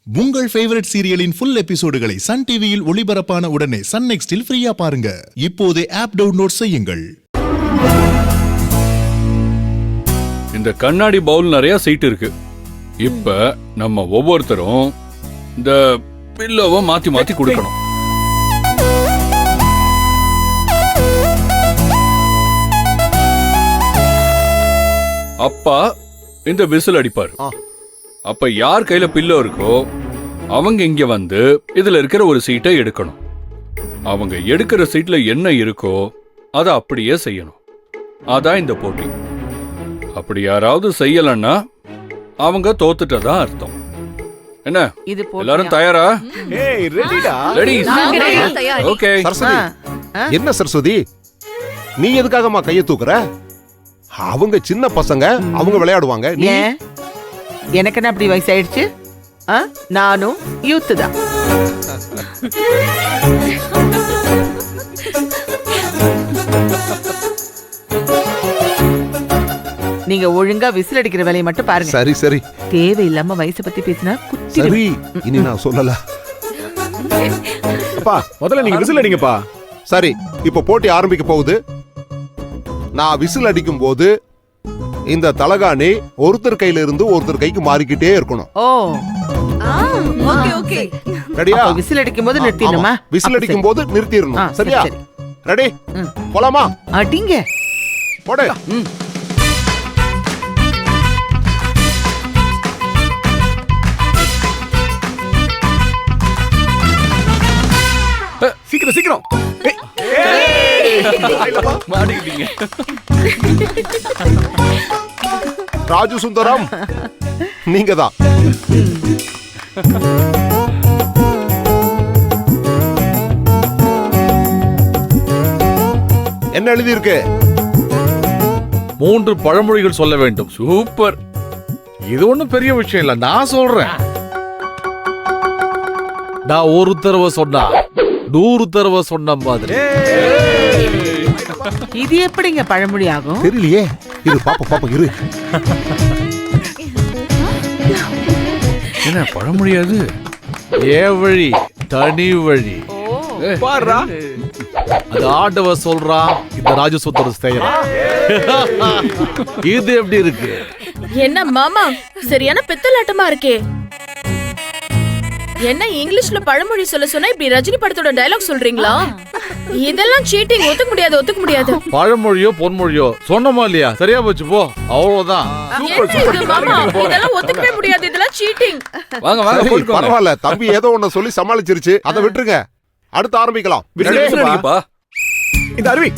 உங்கள் favourite சீரியலின் full எபிசோடுகளை Sun டிவியில் ஒளிபரப்பான உடனே சன் நெக்ஸ்டில் ஃப்ரீயா பாருங்க. இப்போதே ஆப் டவுன்லோட் செய்யுங்கள். இந்த கண்ணாடி பவுல் நிறைய சீட் இருக்கு. இப்ப நம்ம ஒவ்வொருத்தரும் இந்த பில்லோவை மாத்தி மாத்தி கொடுக்கணும். அப்பா இந்த விசில் அடிப்பாரு. அப்ப யார் கையில பில்லோ இருக்கோ அவங்க இங்க வந்து இதுல இருக்கிற ஒரு சீட்டை எடுக்கணும். அவங்க எடுக்கிற சீட்ல என்ன இருக்கோ அதை அப்படியே செய்யணும். அதான் இந்த போட்டி. அப்படி யாராவது செய்யலன்னா அவங்க தோத்துட்டதா அர்த்தம். என்ன எல்லாரும் தயாரா? ரெடி? ஓகே. என்ன சரஸ்வதி, நீ எதுக்காகமா கையை தூக்குற? அவங்க சின்ன பசங்க, அவங்க விளையாடுவாங்க. நீ எனக்கு என்ன அப்படி வயசாயிடுச்சு? நானும் யூத் தான். நீங்க ஒழுங்கா விசில் அடிக்கிற வேலையை மட்டும் பாருங்க. சரி சரி. தேவையில்லாம வயசை பத்தி பேசினா குத்தி. சரி, இனி நான் சொல்லல. அப்பா முதல்ல நீங்க விசில் அடிங்கப்பா. சரி, இப்ப போட்டி ஆரம்பிக்க போகுது. நான் விசில் அடிக்கும் போது இந்த தலகாணி ஒருத்தர் கையில இருந்து ஒருத்தர் கைக்கு மாறிக்கிட்டே இருக்கணும். ஓ ஓகே ஓகே. ரெடியா? விசில் அடிக்கும் போது நிறுத்திடணுமா? விசில் அடிக்கும் போது நிறுத்திடணும். சரியா? ரெடி? போலாமா? அடிங்க. போடு. சீக்கிரம் சீக்கிரம். ராஜு சுந்தரம், நீங்க தான். என்ன எழுதி இருக்கு? 3 பழமொழிகள் சொல்ல வேண்டும். சூப்பர். இது ஒண்ணும் பெரிய விஷயம் இல்ல, நான் சொல்றேன். நான் ஒரு தடவை சொன்னா 100 தடவை சொன்ன மாதிரி. இது எப்படிங்க பழமொழி ஆகும்? தெரியலையே. இரு பாப்பா இரு. என்ன பழமொழியாது? ஏ வழி தனி வழி. பாருடா, அது ஆண்டவ சொல்றான், இந்த ராஜசுந்தர செய்யறான். இது எப்படி இருக்கு? என்ன மாமா சரியான பித்தலாட்டமா இருக்கே. என்ன இங்கிலீஷ்ல பழமொழி சொல்ல சொன்னா இப்படி ரஜினி படத்தோட டயலாக் சொல்றீங்களா? இதெல்லாம் சீட்டிங். ஒத்துக்க முடியாது. பழமொழியோ பொன்மொழியோ சொன்னமா இல்லையா? சரியா போச்சு போ, அவ்வளவுதான். இதெல்லாம் ஒத்துக்கவே முடியாது. இதெல்லாம் சீட்டிங். வாங்க வாங்க போடுங்க. பரவாயில்ல, தம்பி ஏதோ ஒண்ணு சொல்லி சமாளிச்சிருச்சு. அதை விட்டுருங்க, அடுத்து ஆரம்பிக்கலாம். இந்த அருவி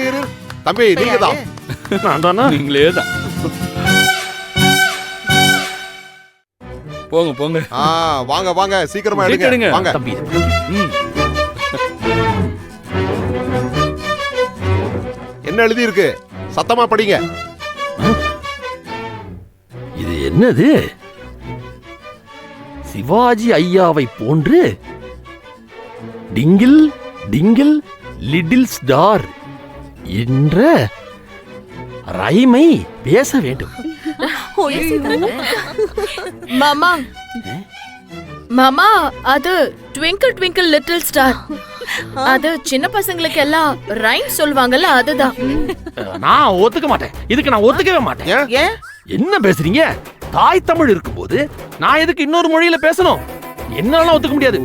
இரு தம்பி, நீங்க தான். நான் தானா? நீங்களே தான். போங்க போங்க. வாங்க வாங்க, சீக்கிரமா எடுங்க. வாங்க தம்பி. என்ன எழுதி இருக்கு? சத்தமா படிங்க. இது என்னது? சிவாஜி ஐயாவை போன்று டிங்கிள் டிங்கிள் லிட்டில் ஸ்டார் என்ற ரைமை பேச வேண்டும். மாமா மாமா, அது ட்விங்கிள் ட்விங்கிள் லிட்டில் ஸ்டார். அது சின்ன பசங்களுக்கு எல்லாம் ரைம் சொல்வாங்கல்ல, அதுதான். நான் ஒத்துக்க மாட்டேன். இதுக்கு நான் ஒத்துக்கவே மாட்டேன். ஏன்? என்ன பேசுறீங்க? தாய் தமிழ் இருக்கும்போது நான் எதுக்கு இன்னொரு மொழியில பேசணும்? என்னால ஒத்துக்க முடியாது.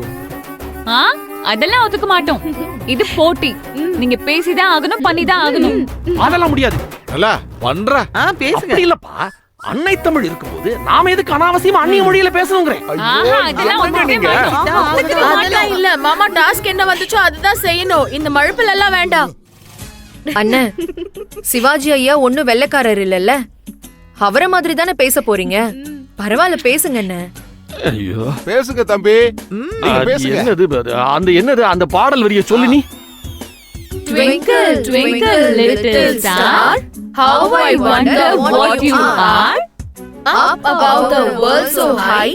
அதெல்லாம் ஒத்துக்க மாட்டோம். இது போட்டி. நீங்க பேசிதான் ஆகணும், பண்ணிதான் ஆகணும். அதெல்லாம் முடியாது. நல்லா பண்ற. பேசுங்க. அப்படி இல்லப்பா, அன்னை தமிழ் இருக்கும்போது நாம எதுக்கு அனாவசியமா அந்நிய மொழியில பேசணுங்கிறேன். அதெல்லாம் இல்ல மாமா. டாஸ்க் என்ன வந்துச்சோ அதுதான் செய்யணும். இந்த மழுப்பல் எல்லாம் வேண்டாம். அண்ணன், சிவாஜி ஐயா ஒன்னும் வெள்ளைக்காரர் இல்லல்ல, அவரை மாதிரி தானே பேச போறீங்க. பரவாயில்ல, பேசுங்க அண்ணன். ஐயோ, பேசுங்க தம்பி. என்னது அந்த பாடல் வரிய சொல்லு நீ. Twinkle, twinkle, little star, how I wonder what you are. Up above the world so high,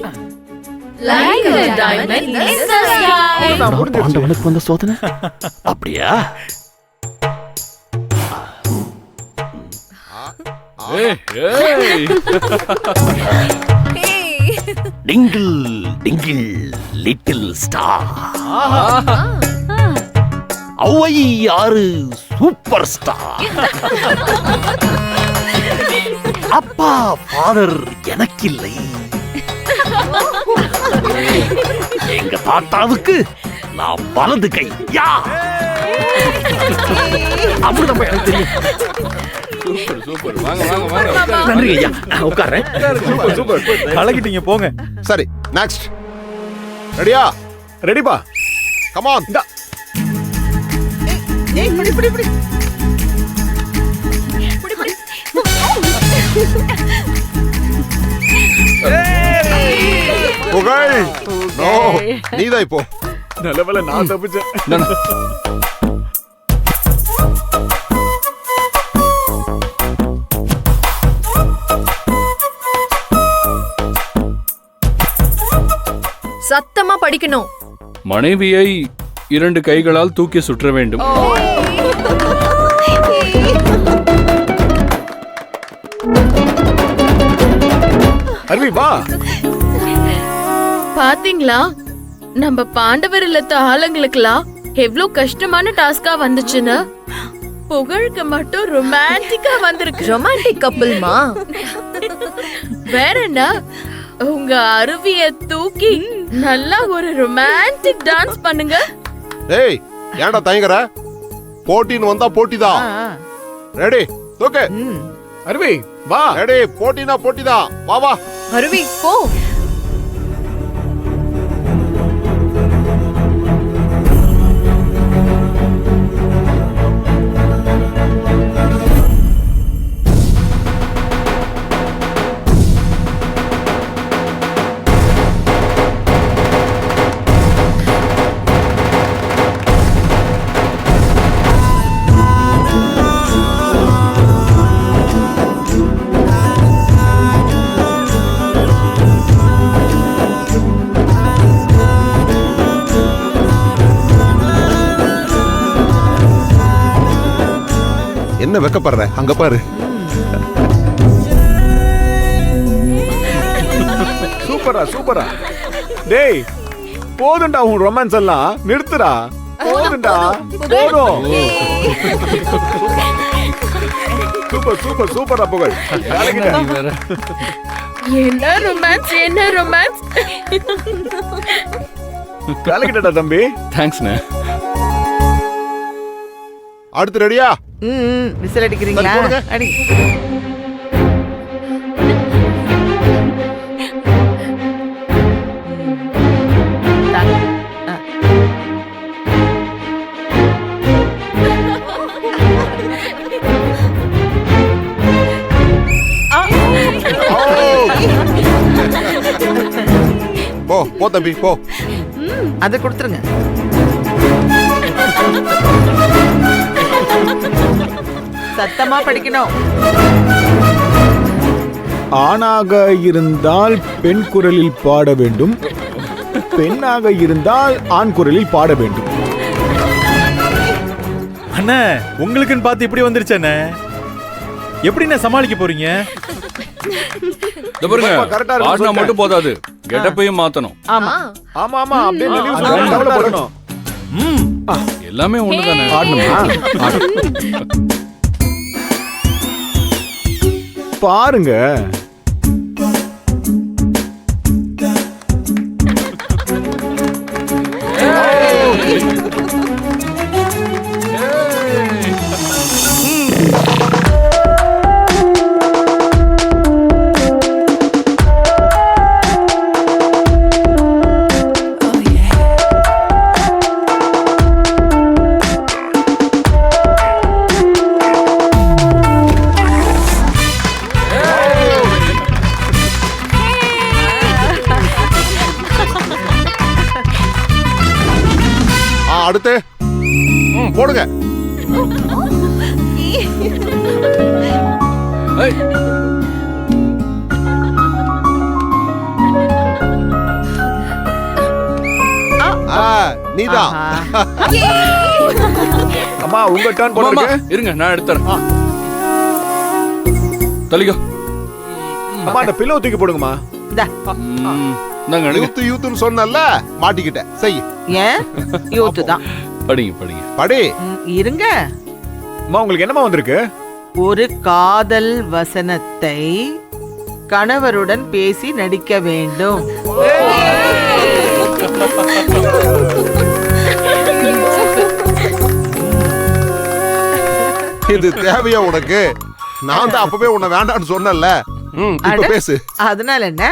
Like a diamond in the sky. பாண்டவனுக்கு வந்த சோதனை அப்படியா? ஏய், ஏய். டிங்கிள் டிங்கிள் லிட்டில் ஸ்டார். அவை யாரு சூப்பர் ஸ்டார். அப்பா ஃபாதர் எனக்கில்லை. எங்க தாத்தாவுக்கு நான் வலது கை. யா அப்படிதான் எனக்கு தெரியும். Super super. வாங்க வாங்க வாங்க. உட்காருங்க. நன்றி ஐயா, உட்கார்றேன். Super super. கலக்கிட்டீங்க போங்க. சரி நெக்ஸ்ட். ரெடியா? ரெடிப்பா. Come on. ஏய் புடி புடி புடி. புகழ். நோ, நீதான் இப்போ. நல்ல வேளை நான் தப்பிச்சேன். நான் சத்தமா படிக்கணும். மனைவியை 2 கைகளால் தூக்கி சுற்ற வேண்டும். அருவி வா. பாத்தீங்களா, நம்ம பாண்டவர் இல்லத்த ஆளுங்களுக்குலாம் எவ்வளவு கஷ்டமான டாஸ்கா வந்துச்சுன்னு. புகழுக்கு மட்டும் ரொமான்டிக்கா வந்திருக்கு. ரொமான்டிக் கப்பிள்மா. வேற என்ன, உங்க அருவிய தூக்கி நல்லா ஒரு ரொமான்டிக் டான்ஸ் பண்ணுங்க. டேய் ஏன்டா தயங்குற? போட்டின்னு வந்தா போட்டிதான். ரெடி? ஓகே. அருவி வா. ரெடி? போட்டினா போட்டிதான். வா வா. அருவி போ. என்ன வெக்கப்படுற? அங்க பாரு. சூப்பரா சூப்பரா. டேய் போதும்டா உன் ரொமான்ஸ் எல்லாம் நிறுத்துடா. போதும்டா போதும். சூப்பர் சூப்பர் சூப்பரா புகழ். நீ வேற. என்ன ரொமான்ஸ், என்ன ரொமான்ஸ். கலக்கிட்டடா தம்பி. தேங்க்ஸ்ண்ணே. அடுத்து ரெடியா? விசில் அடிக்கிறீங்களா? சரி, போடுங்க. அடி. போ போ தம்பி போ. அதை கொடுத்துருங்க. சத்தமா படிக்கணும். ஆணாக இருந்தால் பெண் குரலில் பாட வேண்டும், பெண்ணாக இருந்தால் ஆண் குரலில் பாட வேண்டும். அண்ணா உங்களுக்குன்னு பார்த்து இப்படி வந்துருச்சு அண்ணா. எப்படிண்ணே சமாளிக்க போறீங்க? இதோ பாருங்க, கரெக்டா இருக்கு, பாடினா மட்டும் போதாது, கெட்டப்பையும் மாத்தணும். ஆமா ஆமா ஆமா அப்படியே நெளிவு போடணும். எல்லாமே ஒண்ணுதானே. பாருங்க. அடுத்து போடுங்க. நீதான். அம்மா உங்க டர்ன் அம்மா, அம்மா, போடுங்க. இருங்க நான் எடுத்துறேன். தலிகோ. அம்மா அந்த பில்லோ தூக்கி போடுங்கம்மா. இந்தா. நாங்க எடுங்க. யூத்து யூத்துன்னு சொன்னல, மாட்டிக்கிட்ட. செய். ஏன் யூத்து தான். படிங்க படிங்க. படி. இருங்க. அம்மா உங்களுக்கு என்னமா வந்திருக்கு? ஒரு காதல் வசனத்தை கணவருடன் பேசி நடிக்க வேண்டும். இது தேவையா உனக்கு? நான் தான் அப்பவே உன்னை வேண்டாம்னு சொன்னல. இப்ப பேசு. அதனால என்ன?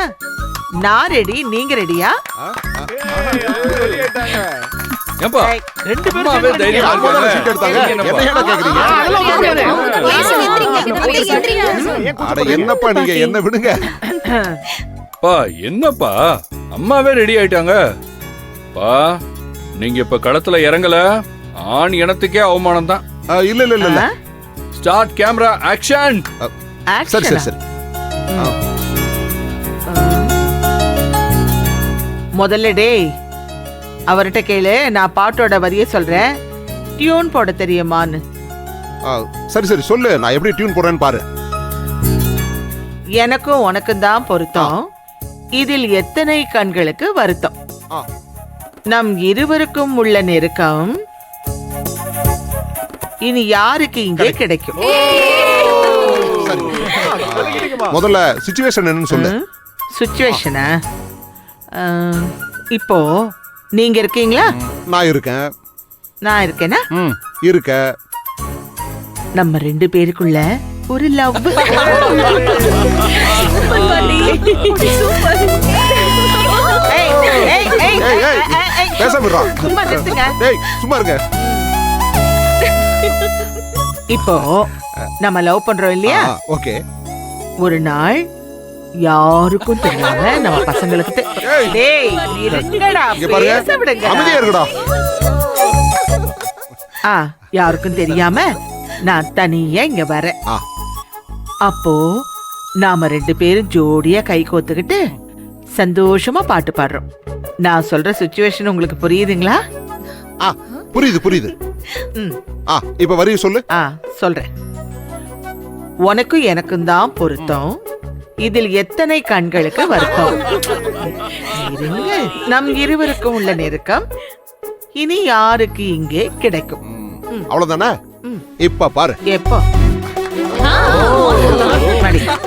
நான் ரெடி, நீங்க ரெடியா? ஏப்பா ரெண்டு அம்மாவே தைரியமா அம்மாதானே சீட் எடுத்தாங்க. என்ன ஏடா கேக்குறீங்க? அட என்னப்பா நீங்க என்ன விடுங்க. பா என்னப்பா அம்மாவே ரெடி ஆயிட்டாங்க. பா நீங்க இப்ப களத்துல இறங்கல, ஆண் இனத்துக்கே அவமானம் தான். இல்ல இல்ல இல்ல. Start camera action. சரி சரி சரி. முதல்ல டேய் அவர்கிட்ட கேளு, நான் பாட்டோட வரிய சொல்றேன், டியூன் போட தெரியுமான்னு. சரி சரி சொல்லு, நான் எப்படி டியூன் போடுறேன்னு பாரு. எனக்கும் உனக்கும் தான் பொருத்தம், இதில் எத்தனை கண்களுக்கு வருத்தம், நம் இருவருக்கும் உள்ள நெருக்கம் இனி யாருக்கு இங்கே கிடைக்கும். முதல்ல சிச்சுவேஷன் என்னன்னு சொல்லு. சிச்சுவேஷனா? இப்போ நீங்க இருக்கீங்களா? நான் இருக்கேன். நான் இருக்கேனா? இருக்க. நம்ம ரெண்டு பேருக்குள்ள ஒரு லவ். பேச விடுறா. சும்மா நிறுத்துங்க. டேய் சும்மா இருங்க. இப்போ நம்ம லவ் பண்றோம் இல்லையா? ஓகே. ஒரு நாள் யாருக்கும் தெரியாம நம்ம பசங்களுக்கு டேய் இருங்கடா, பேச விடுங்க. அமைதியா இருங்கடா. யாருக்கும் தெரியாம நான் தனியா இங்க வரேன். அப்போ நாம ரெண்டு பேரும் ஜோடியா கை கோத்துக்கிட்டு சந்தோஷமா பாட்டு பாடுறோம். நான் சொல்ற சிச்சுவேஷன் உங்களுக்கு புரியுதுங்களா? புரியுது புரியுது. இப்ப வரிய சொல்லு. சொல்றேன். உனக்கும் எனக்கும் தான் பொருத்தம், இதில் எத்தனை கண்களுக்கு வருத்தம், நம் இருவருக்கும் உள்ள நெருக்கம் இனி யாருக்கு இங்கே கிடைக்கும். அவ்வளவுதானே? இப்ப பாரு. எப்போ?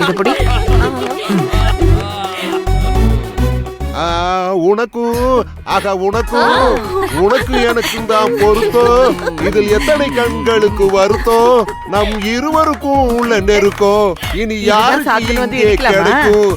இதுபடி உனக்கு எனக்கும் தான் பொருத்தம், இதில் எத்தனை கண்களுக்கு வருத்தம், நம் இருவருக்கும் உள்ள நெருக்கம் இனி யாருக்கு இங்கே கிடைக்கும்.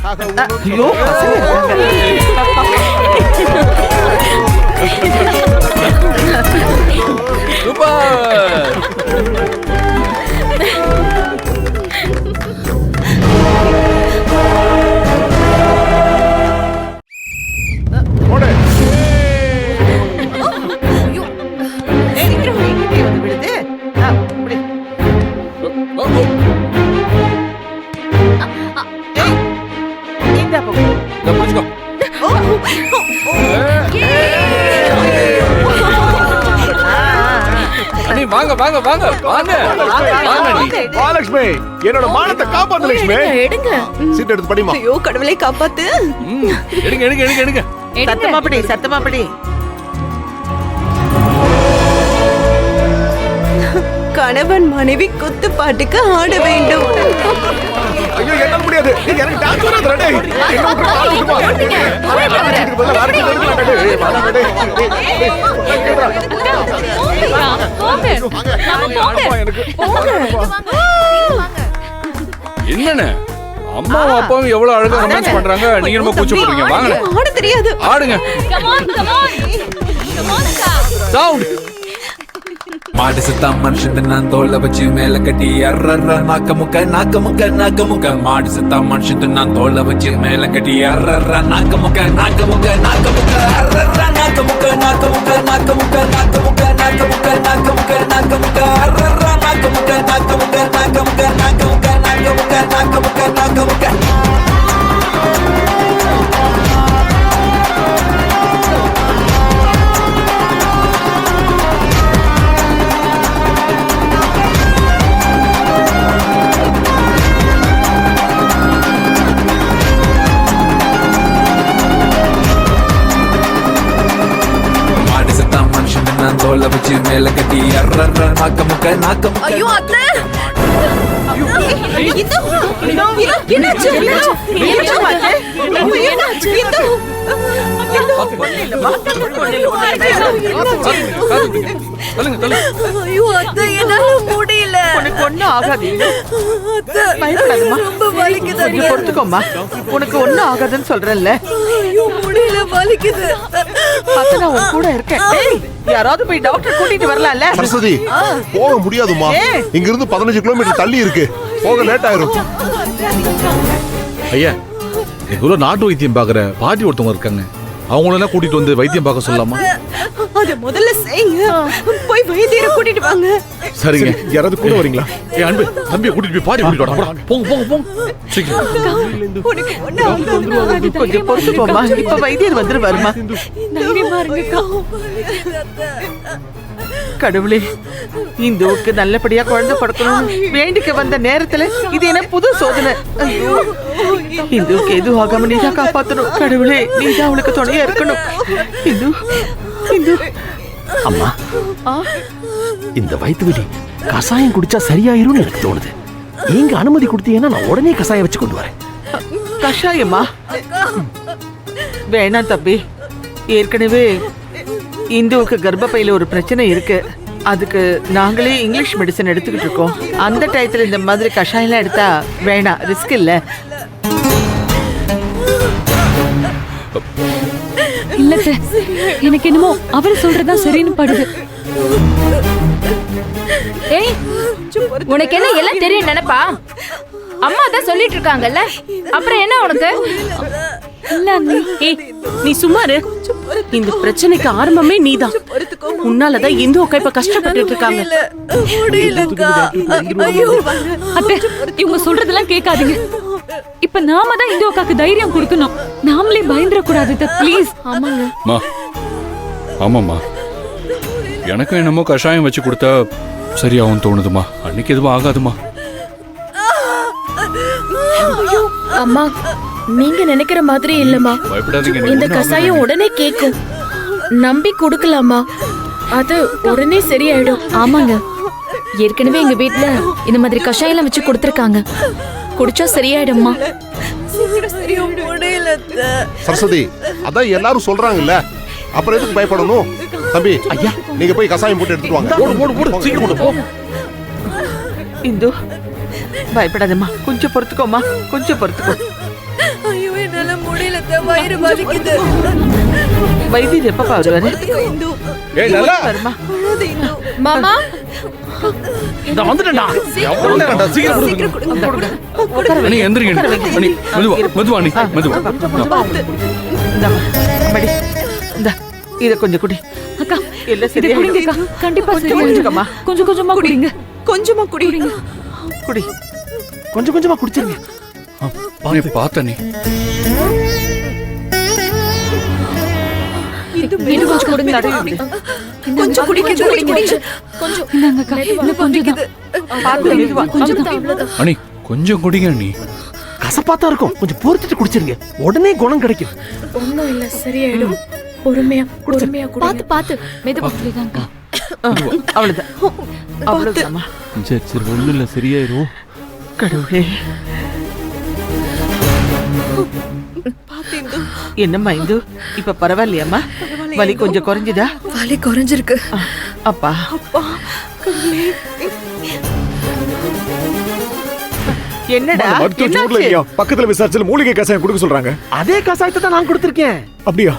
வாங்க வாங்க வாங்க வாங்க மகாலட்சுமி, என்னோட மானத்தை காப்பாத்து லட்சுமி. எடுங்க. சீட் எடுத்து படிமா. ஐயோ கடவுளை காப்பாத்து. எடுங்க எடுங்க எடுங்க எடுங்க. சத்தமா படி, சத்தமா படி. கணவன் மனைவி குத்து பாட்டுக்கு ஆட வேண்டும். ஐயோ என்னால முடியாது. எனக்கு டான்ஸ் வராதுடா டேய். என்ன ஒரு பாட்டு விட்டுமா. இதுக்கு பதிலா வேற ஏதாவது எடுக்கலாம் டேய். வாடா டேய். என்னண்ணே அம்மாவும் அப்பாவும் எவ்வளவு அழகா ரொமான்ஸ் பண்றாங்க, நீங்க ரொம்ப கூச்ச போடுறீங்க. வாங்க ஆட தெரியாது. ஆடுங்க. சவுண்ட். மாடு சித்தா மனுஷன் நான் தோல்ல வச்சு மேல கட்டி அர்ற நாக்க முக்க நாக்க முக்க நாக்க முக்க. மாடு சித்தா மனுஷன் நான் தோல்ல வச்சு மேல கட்டி அர்ற நாக்க முக்க நாக்க முக்க நாக்க முக்க அர்ற நாக்க முக்க நாக்க முக்க நாக்க முக்க நாக்க முக்க நாக்க முக்க நாக்க முக்க நாக்க முக்க அர்ற நாக்க முக்க நாக்க முக்க நாக்க முக்க நாக்க முக்க நாக்க முக்க நாக்க முக்க நாக்க முக்க. தோலை வச்சு மேல கட்டி அர்ற நாக்க முக்க நாக்க முக்க. ஐயோ அத்தை ஐயோ அத்தை என்னால முடியல. உனக்கு ஒண்ணும் ஆகாது பயப்படாதம்மா. ரொம்ப வலிக்குது. கொஞ்சம் பொறுத்துக்கோமா, உனக்கு ஒண்ணும் ஆகாதுன்னு சொல்றேன்ல. ஐயோ முடியல, வலிக்குது. அத்தை நான் உன் கூட இருக்கேன். ஏய், யாராவது போய் டாக்டர் கூட்டிட்டு வரலாம்ல. சரஸ்வதி போக முடியாதுமா, இங்க இருந்து 15 கிலோமீட்டர் தள்ளி இருக்கு, போக லேட் ஆயிரும். ஐயா, இவ்வளவு நாட்டு வைத்தியம் பாக்குற பாட்டி ஒருத்தவங்க இருக்காங்க, அவங்களெல்லாம் கூட்டிட்டு வந்து வைத்தியம் பார்க்க சொல்லலாமா? அத முதல்ல செய்யுங்க, போய் வைத்தியரை கூட்டிட்டு வாங்க. சரிங்க, யாராவது கூட வரீங்களா? ஏய் அன்பு, தம்பியை கூட்டிட்டு போய் பாட்டி கூட்டிட்டு வாடா. போங்க போங்க போங்க சீக்கிரம். உனக்கு ஒண்ணு கொஞ்சம் பொறுத்துக்கோமா, இப்ப வைத்தியர் வந்துருவாருமா. தைரியமா இருங்கக்கா. கடவுளே, இந்துவுக்கு நல்லபடியா குழந்தை பிறக்கணும் வேண்டிக்க வந்த நேரத்துல இது என்ன புது சோதனை. ஐயோ, இந்துவுக்கு எதுவும் ஆகாம நீதான் காப்பாத்தணும். கடவுளே, நீதான் அவளுக்கு துணையா இருக்கணும். இந்து இந்து அம்மா, இந்த வயிற்று வலி கசாயம் குடிச்சா சரியாயிரும்னு எனக்கு தோணுது. நீங்க அனுமதி கொடுத்தீங்கன்னா நான் உடனே கசாயம் வச்சு கொண்டு வரேன். கஷாயமா? வேணாம் தம்பி, ஏற்கனவே இந்துவுக்கு கர்ப்பப்பையில ஒரு பிரச்சனை இருக்கு. அதுக்கு நாங்களே இங்கிலீஷ் மெடிசன் எடுத்துக்கிட்டு இருக்கோம். அந்த டயத்துல இந்த மாதிரி கஷாயம் எடுத்தா வேணாம், ரிஸ்க் இல்ல. இல்ல எனக்கு என்னமோ அவர் சொல்றதா சரின்னு படுது. ஏய், உனக்கு என்ன எல்லாம் தெரியும் நினைப்பா? அம்மா தான் சொல்லிட்டு இருக்காங்கல்ல, அப்புறம் என்ன உனக்கு? இல்ல அண்ணி. ஏய், நீ சும்மாரு. இந்த பிரச்சனைக்கு ஆரம்பமே நீதான். உன்னாலதான் இந்து அக்கா இப்ப கஷ்டப்பட்டு இருக்காங்க. அத்தை, இவங்க சொல்றதெல்லாம் கேட்காதீங்க. இப்ப நாம தான் இந்து அக்காக்கு தைரியம் கொடுக்கணும். நாமளே பயந்துட கூடாது ப்ளீஸ். ஆமாங்க. ஆமாம்மா, எனக்கும் என்னமோ கஷாயம் வச்சு கொடுத்தா சரியாகும் தோணுதுமா. அன்னைக்கு எதுவும் ஆகாதுமா. அம்மா, நீங்க நினைக்கிற மாதிரி இல்லம்மா. பயப்படாதீங்க. இந்த கசாயம் உடனே கேக்கும், நம்பி கொடுக்கலாமா? அது உடனே சரியாயிடும். ஆமாங்க, ஏற்கனவே எங்க வீட்ல இந்த மாதிரி கஷாயம் வச்சு கொடுத்திருக்காங்க. குடிச்சா சரியாயிடும்மா. சரஸ்வதி, அதான் எல்லாரும் சொல்றாங்கல்ல, அப்புறம் எதுக்கு பயப்படணும்? தம்பி, ஐயா, நீங்க போய் கசாயம் போட்டு எடுத்துட்டு வாங்க. சீக்கிரம் கொண்டு போ. இந்து, பயப்படாதம்மா, கொஞ்சம் பொறுத்துக்கோமா, கொஞ்சம் பொறுத்துக்கோ. ஐயோ, என்னால முடியல, வயிறு வலிக்குது. வைத்தியர் எப்ப வருவாரு? ஏய் நல்லா வருமா? மாமா, நான் வந்துட்டேன்டா. எவ்வளவு நேரம்டா, சீக்கிரம் கொடுங்க. அண்ணி எந்திரிங்க அண்ணி. மெதுவா மெதுவா அண்ணி, மெதுவா. இத கொஞ்சம் குடி. அக்கா, எல்லாம் இதை குடிங்க அக்கா. கண்டிப்பா சரியாயிடும்மா. கொஞ்சம் கொஞ்சமா குடிங்க. கொஞ்சமா குடிங்க. குடி. கொஞ்சம் கொஞ்சமா குடிச்சிருங்க. பார்த்த நீ கொஞ்சம் குடிங்க. கொஞ்சம் குடிங்க. கொஞ்சம் இந்தாங்க அக்கா. இன்னும் கொஞ்சம் தான். அண்ணி கொஞ்சம் குடிங்க அண்ணி. கசப்பாத்தான் இருக்கும், கொஞ்சம் பொறுத்துட்டு குடிச்சிருங்க, உடனே குணம் கிடைக்கும். ஒண்ணும் இல்ல, சரியாயிடும். பொறுமையா பொறுமையா குடிங்க. பாத்து மெதுவா. அப்படிதான்க்கா. அவ்வளவுதான், அவ்வளவுதாம்மா. சரி ஒண்ணும் இல்ல, சரியாயிரும். கடவுளே, என்னம்மா இந்து, இப்ப பரவாயில்லையாம்மா? வலி கொஞ்சம் குறைஞ்சுதா? வலி குறைஞ்சிருக்கு. அப்பா, என்னடா மருத்துவ சூட்ல இல்லையா? பக்கத்துல விசாரிச்சல மூலிகை கசாயம் கொடுக்க சொல்றாங்க. அதே கசாயத்தை தான் நான் கொடுத்திருக்கேன். அப்படியா?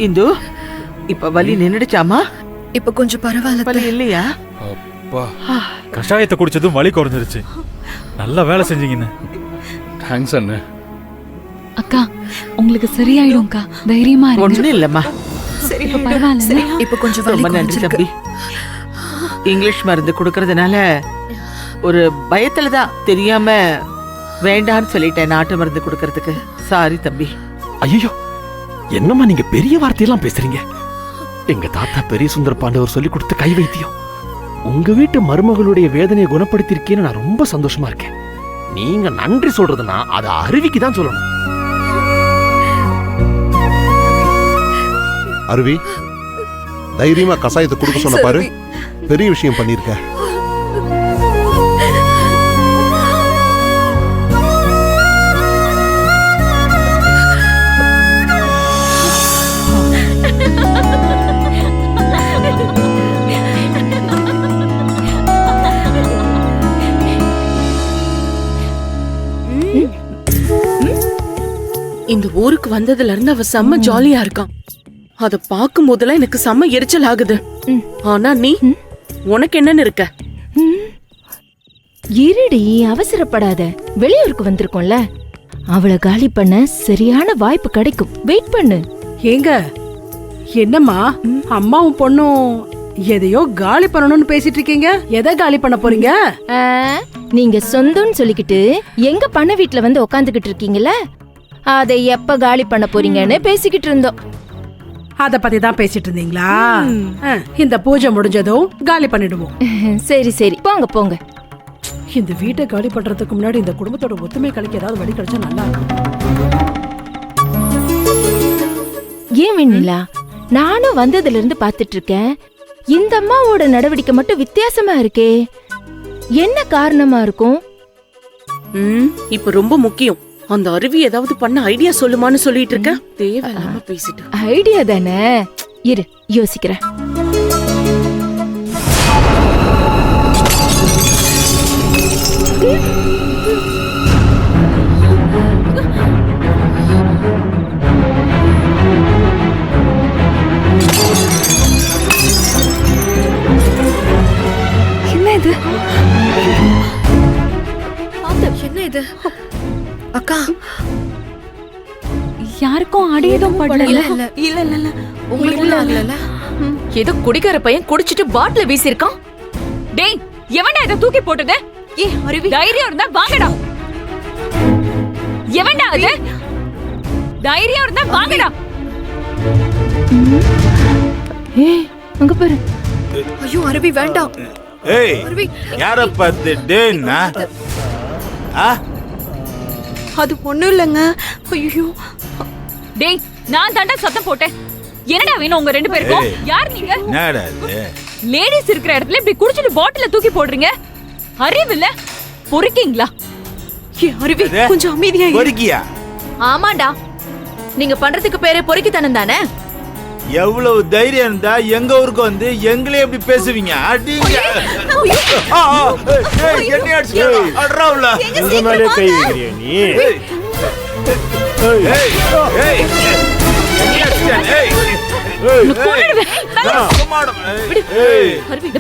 இந்து, இப்ப வலி நின்னுடுச்சாமா? இப்ப கொஞ்சம் பரவாயில்ல. வலி இல்லையா? அப்பா, கஷாயத்தை குடிச்சதும் வலி குறைஞ்சிருச்சு. நல்லா வேலை செஞ்சீங்கன்னு. தேங்க்ஸ் அண்ணே. அக்கா, உங்களுக்கு சரியாயிடும்க்கா, தைரியமா இருங்க. ஒண்ணும் இல்லம்மா, இப்ப பரவாயில்ல. இப்ப கொஞ்சம் வலி ரொம்ப நன்றி தம்பி. இங்கிலீஷ் மருந்து கொடுக்கறதுனால ஒரு பயத்துல தான் தெரியாம வேண்டான்னு சொல்லிட்டேன் நாட்டு மருந்து கொடுக்கறதுக்கு. சாரி தம்பி. ஐயோ, என்னம்மா நீங்க பெரிய வார்த்தையெல்லாம் பேசுறீங்க? எங்க தாத்தா பெரிய சுந்தர பாண்டவர் சொல்லி கொடுத்த கை வைத்தியம் உங்க வீட்டு மருமகளுடைய வேதனையை குணப்படுத்திருக்கேன்னு நான் ரொம்ப சந்தோஷமா இருக்கேன். நீங்க நன்றி சொல்றதுன்னா அது அருவிக்கு தான் சொல்லணும். அருவி, தைரியமா கசாயத்தை கொடுக்க சொன்ன பாரு. பெரிய விஷயம் பண்ணிருக்க. இந்த ஊருக்கு வந்ததுல இருந்து அவ செம்ம ஜாலியா இருக்கான். அத பாக்கும் போதெல்லாம் எனக்கு செம்ம எரிச்சல் ஆகுது. ஆனா நீ உனக்கு என்னன்னு இருக்க? இருடி, அவசரப்படாத. வெளியூருக்கு வந்திருக்கோம்ல, அவளை காலி பண்ண சரியான வாய்ப்பு கிடைக்கும். வெயிட் பண்ணு. ஏங்க என்னம்மா அம்மாவும் பொண்ணும் எதையோ காலி பண்ணணும்னு பேசிட்டு இருக்கீங்க? எதை காலி பண்ண போறீங்க? நீங்க சொந்தம்னு சொல்லிக்கிட்டு எங்க பண்ண வீட்டுல வந்து உக்காந்துகிட்டு இருக்கீங்கல்ல, அதை எப்ப காலி பண்ண போறீங்கன்னு பேசிக்கிட்டு இருந்தோம். அத பத்தி தான் பேசிட்டு இருந்தீங்களா? இந்த பூஜை முடிஞ்சதும் காலி பண்ணிடுவோம். சரி சரி, போங்க போங்க. இந்த வீட்டை காலி பண்றதுக்கு முன்னாடி இந்த குடும்பத்தோட ஒத்துமை கலைக்கு ஏதாவது வழி கிடைச்சா நல்லா இருக்கும். ஏன் வெண்ணிலா, நானும் வந்ததுல இருந்து பாத்துட்டு இருக்கேன். இந்த அம்மாவோட நடவடிக்கை மட்டும் வித்தியாசமா இருக்கே. என்ன காரணமா இருக்கும்? இப்ப ரொம்ப முக்கியம். அந்த அருவி ஏதாவது பண்ண ஐடியா சொல்லுமான்னு சொல்லிட்டு இருக்க. தேவையில்லாம பேசிட்டு. ஐடியா தானே, இரு யோசிக்கிறேன். என்ன இது? என்ன இது? அக்கா, யாருக்கும் அடியதும் படல. இல்ல இல்ல இல்ல, உங்களுக்கு ஆகல. ஏதோ குடிக்கார பையன் குடிச்சிட்டு பாட்டில வீசிருக்கான். டேய், எவன்டா இத தூக்கி போட்டது? ஏ அருவி, தைரியம் இருந்தா வாங்கடா. எவன்டா அது? தைரியம் இருந்தா வாங்கடா. ஏய், அங்க பாரு. ஐயோ அருவி வேண்டாம். ஏய், யார பார்த்து டேன்னா? அது ஒண்ணும் இல்லங்க. ஐயோ டேய், நான் தாண்டா சத்தம் போட்டேன். என்னடா வேணும் உங்க ரெண்டு பேருக்கும்? யார் நீங்க? என்னடா இது? லேடிஸ் இருக்கிற இடத்துல இப்படி குடிச்சிட்டு பாட்டில தூக்கி போடுறீங்க. அறிவில்ல? பொறுக்கீங்களா? ஏ அருவி, கொஞ்சம் அமைதியா இரு. பொறுக்கியா? ஆமாடா, நீங்க பண்றதுக்கு பேரே பொறுக்கித்தனம் தானே. எவ்வளவு தைரியம் இருந்தா எங்க ஊருக்கு வந்து எங்களே எப்படி பேசுவீங்க? அடிங்க. என்ன அடிச்சு அட்றாவுல? உங்க மேலே கை வைக்கிறியா நீ?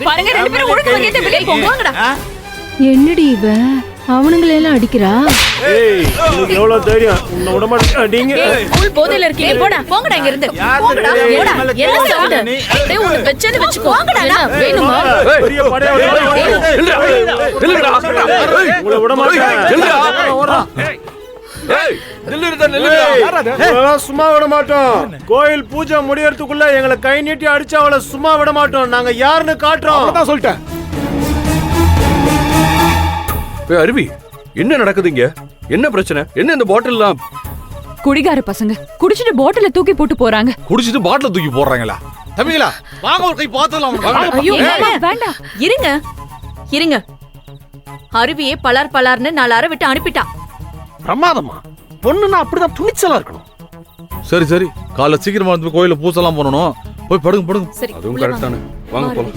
பாருங்க, ரெண்டு பேரும் ஒழுங்கு மரியாதை வெளியே போங்கடா. என்னடி இவ அவனுங்களெல்லாம் அடிக்கிறா? எவ்வளவு தைரியம்? உன்னை விட மாட்டேன். அடிங்க. ஃபுல் போதையில இருக்கீங்க. போடா, போங்கடா இங்க இருந்து. போங்கடா, போடா. என்ன சவுண்ட்? டேய், உன்னை வெச்சது வெச்சுக்கோ. போங்கடா. வேணுமா? பெரிய படையா நில்லுடா. உங்களை விட மாட்டேன். ஓடுடா. ஏய், நில்லுடா. சும்மா விட மாட்டோம். கோயில் பூஜை முடியறதுக்குள்ள எங்களை கை நீட்டி அடிச்சு அவளை சும்மா விட மாட்டோம். நாங்க யாருன்னு காட்டுறோம். அதான் சொல்லிட்டேன். அருவி, என்ன நடக்குதுங்க? என்ன பிரச்சனை? என்ன இந்த பாட்டில்லாம்? குடிகார பசங்க குடிச்சிட்டு பாட்டில தூக்கி போட்டு போறாங்க. குடிச்சிட்டு பாட்டில தூக்கி போடுறாங்களா? தம்பிங்களா, வாங்க ஒரு கை பாத்துலாம். ஐயோ வேண்டாம், இருங்க இருங்க. அருவியே பலார்னு 4 அரை விட்டு அனுப்பிட்டான். பிரமாதமா? பொண்ணுன்னா அப்படிதான் துணிச்சலா இருக்கணும். சரி சரி, காலைல சீக்கிரமா வந்து கோயில பூசெல்லாம் பண்ணணும். போய் படுங்க. சரி, அதுவும் கரெக்ட் தானே. வாங்க போலாம்.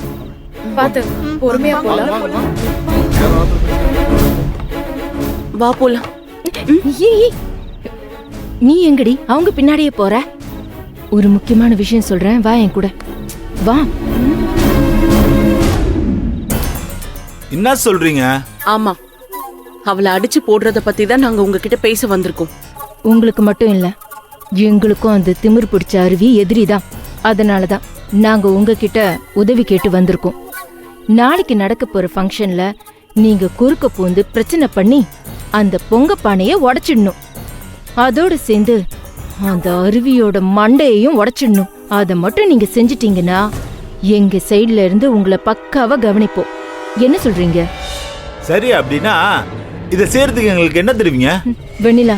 பாத்து பொறுமையா போலாம். வா போலாம். நீ எங்கடி அவங்க பின்னாடியே போற? ஒரு முக்கியமான விஷயம் சொல்றேன், வா என் கூட வா. என்ன சொல்றீங்க? ஆமா, அவளை அடிச்சு போடுறத பத்தி தான் நாங்க உங்ககிட்ட பேச வந்திருக்கோம். உங்களுக்கு மட்டும் இல்ல, எங்களுக்கும் அந்த திமிர் பிடிச்ச அருவி எதிரிதான். அதனாலதான் நாங்க உங்ககிட்ட உதவி கேட்டு வந்திருக்கோம். நாளைக்கு நடக்க போற ஃபங்க்ஷன்ல நீங்க குறுக்க பூந்து பிரச்சனை பண்ணி அந்த பொங்க பானைய உடைச்சிடணும். அதோடு சேர்ந்து அந்த அருவியோட மண்டையையும் உடைச்சிடணும். அதை மட்டும் நீங்க செஞ்சிட்டீங்கன்னா எங்க சைடுல இருந்து உங்களை பக்காவா கவனிப்போம். என்ன சொல்றீங்க? சரி, அப்படின்னா இதை செய்யறதுக்கு எங்களுக்கு என்ன தெரியுங்க? வெண்ணிலா,